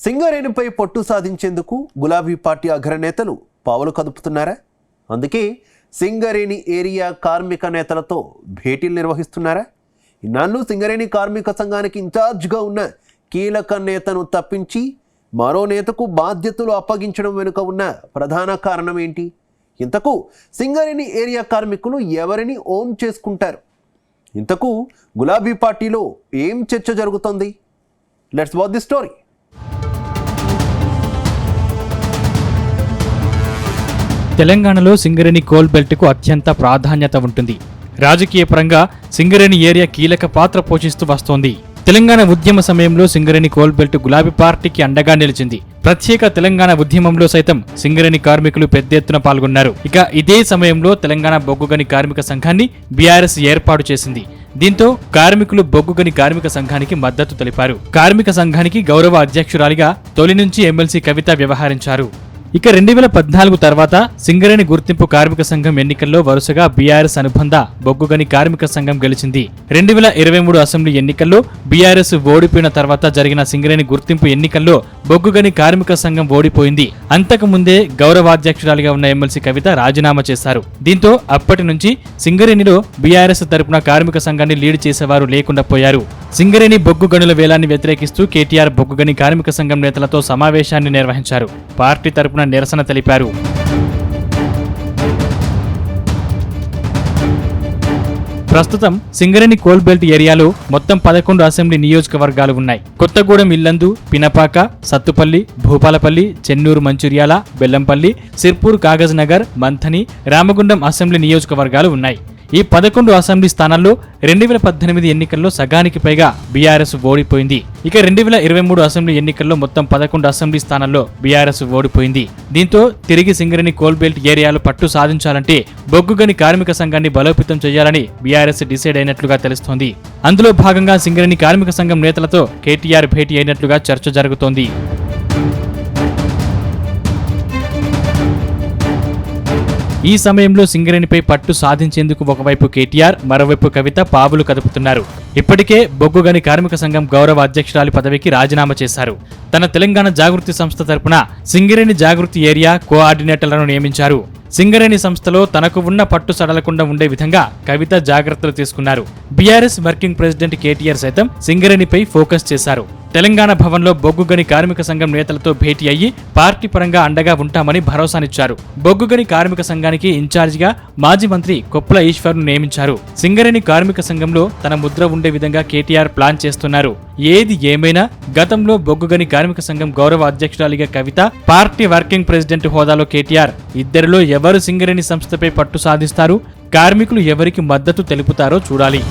సింగరేణిపై పట్టు సాధించేందుకు గులాబీ పార్టీ అగ్రనేతలు పావులు కదుపుతున్నారా? అందుకే సింగరేణి ఏరియా కార్మిక నేతలతో భేటీలు నిర్వహిస్తున్నారా? ఇన్నాళ్ళు సింగరేణి కార్మిక సంఘానికి ఇన్ఛార్జ్గా ఉన్న కీలక నేతను తప్పించి మరో నేతకు బాధ్యతలు అప్పగించడం వెనుక ఉన్న ప్రధాన కారణం ఏంటి? ఇంతకు సింగరేణి ఏరియా కార్మికులు ఎవరిని ఓన్ చేసుకుంటారు? ఇంతకు గులాబీ పార్టీలో ఏం చర్చ జరుగుతోంది? Let's watch the story. తెలంగాణలో సింగరేణి కోల్ బెల్ట్కు అత్యంత ప్రాధాన్యత ఉంటుంది. రాజకీయ పరంగా సింగరేణి ఏరియా కీలక పాత్ర పోషిస్తూ వస్తోంది. తెలంగాణ ఉద్యమ సమయంలో సింగరేణి కోల్ బెల్ట్ గులాబీ పార్టీకి అండగా నిలిచింది. ప్రత్యేక తెలంగాణ ఉద్యమంలో సైతం సింగరేణి కార్మికులు పెద్ద ఎత్తున పాల్గొన్నారు. ఇక ఇదే సమయంలో తెలంగాణ బొగ్గుగని కార్మిక సంఘాన్ని బీఆర్ఎస్ ఏర్పాటు చేసింది. దీంతో కార్మికులు బొగ్గుగని కార్మిక సంఘానికి మద్దతు తెలిపారు. కార్మిక సంఘానికి గౌరవ అధ్యక్షురాలిగా తొలి నుంచి ఎమ్మెల్సీ కవిత వ్యవహరించారు. ఇక 2014 తర్వాత సింగరేణి గుర్తింపు కార్మిక సంఘం ఎన్నికల్లో వరుసగా బీఆర్ఎస్ అనుబంధ బొగ్గుగని కార్మిక సంఘం గెలిచింది. 2023 అసెంబ్లీ ఎన్నికల్లో బీఆర్ఎస్ ఓడిపోయిన తర్వాత జరిగిన సింగరేణి గుర్తింపు ఎన్నికల్లో బొగ్గుగని కార్మిక సంఘం ఓడిపోయింది. అంతకుముందే గౌరవాధ్యక్షురాలిగా ఉన్న ఎమ్మెల్సీ కవిత రాజీనామా చేశారు. దీంతో అప్పటి నుంచి సింగరేణిలో బీఆర్ఎస్ తరపున కార్మిక సంఘాన్ని లీడ్ చేసేవారు లేకుండా పోయారు. సింగరేణి బొగ్గు గనుల వేలాన్ని వ్యతిరేకిస్తూ కేటీఆర్ బొగ్గుగని కార్మిక సంఘం నేతలతో సమావేశాన్ని నిర్వహించారు. పార్టీ తరపున నిరసన తెలిపారు. ప్రస్తుతం సింగరేణి కోల్ బెల్ట్ ఏరియాలో మొత్తం 11 అసెంబ్లీ నియోజకవర్గాలు ఉన్నాయి. కొత్తగూడెం, ఇల్లందు, పినపాక, సత్తుపల్లి, భూపాలపల్లి, చెన్నూరు, మంచిర్యాల, బెల్లంపల్లి, సిర్పూర్, కాగజ్ నగర్, మంథని, రామగుండం అసెంబ్లీ నియోజకవర్గాలు ఉన్నాయి. ఈ 11 అసెంబ్లీ స్థానాల్లో 2018 ఎన్నికల్లో సగానికి పైగా బీఆర్ఎస్ ఓడిపోయింది. ఇక 2023 అసెంబ్లీ ఎన్నికల్లో మొత్తం 11 అసెంబ్లీ స్థానాల్లో బీఆర్ఎస్ ఓడిపోయింది. దీంతో తిరిగి సింగరేణి కోల్ బెల్ట్ ఏరియాలో పట్టు సాధించాలంటే బొగ్గుగని కార్మిక సంఘాన్ని బలోపేతం చేయాలని బీఆర్ఎస్ డిసైడ్ అయినట్లుగా తెలుస్తోంది. అందులో భాగంగా సింగరేణి కార్మిక సంఘం నేతలతో కేటీఆర్ భేటీ అయినట్లుగా చర్చ జరుగుతోంది. ఈ సమయంలో సింగరేణిపై పట్టు సాధించేందుకు ఒకవైపు కేటీఆర్, మరోవైపు కవిత పావులు కదుపుతున్నారు. ఇప్పటికే బొగ్గుగని కార్మిక సంఘం గౌరవ అధ్యక్షురాలి పదవికి రాజీనామా చేశారు. తన తెలంగాణ జాగృతి సంస్థ తరపున సింగరేణి జాగృతి ఏరియా కోఆర్డినేటర్లను నియమించారు. సింగరేణి సంస్థలో తనకు ఉన్న పట్టు సడలకుండా ఉండే విధంగా కవిత జాగ్రత్తలు తీసుకున్నారు. బీఆర్ఎస్ వర్కింగ్ ప్రెసిడెంట్ కేటీఆర్ సైతం సింగరేణిపై ఫోకస్ చేశారు. తెలంగాణ భవన్లో బొగ్గుగని కార్మిక సంఘం నేతలతో భేటీ అయ్యి పార్టీ పరంగా అండగా ఉంటామని భరోసానిచ్చారు. బొగ్గుగని కార్మిక సంఘానికి ఇన్ఛార్జిగా మాజీ మంత్రి కొప్పుల ఈశ్వర్ను నియమించారు. సింగరేణి కార్మిక సంఘంలో తన ముద్ర ఉండే విధంగా కేటీఆర్ ప్లాన్ చేస్తున్నారు. ఏది ఏమైనా గతంలో బొగ్గుగని కార్మిక సంఘం గౌరవ అధ్యక్షురాలిగా కవిత, పార్టీ వర్కింగ్ ప్రెసిడెంట్ హోదాలో కేటీఆర్, ఇద్దరిలో ఎవరు సింగరేణి సంస్థపై పట్టు సాధిస్తారు, కార్మికులు ఎవరికి మద్దతు తెలుపుతారో చూడాలి.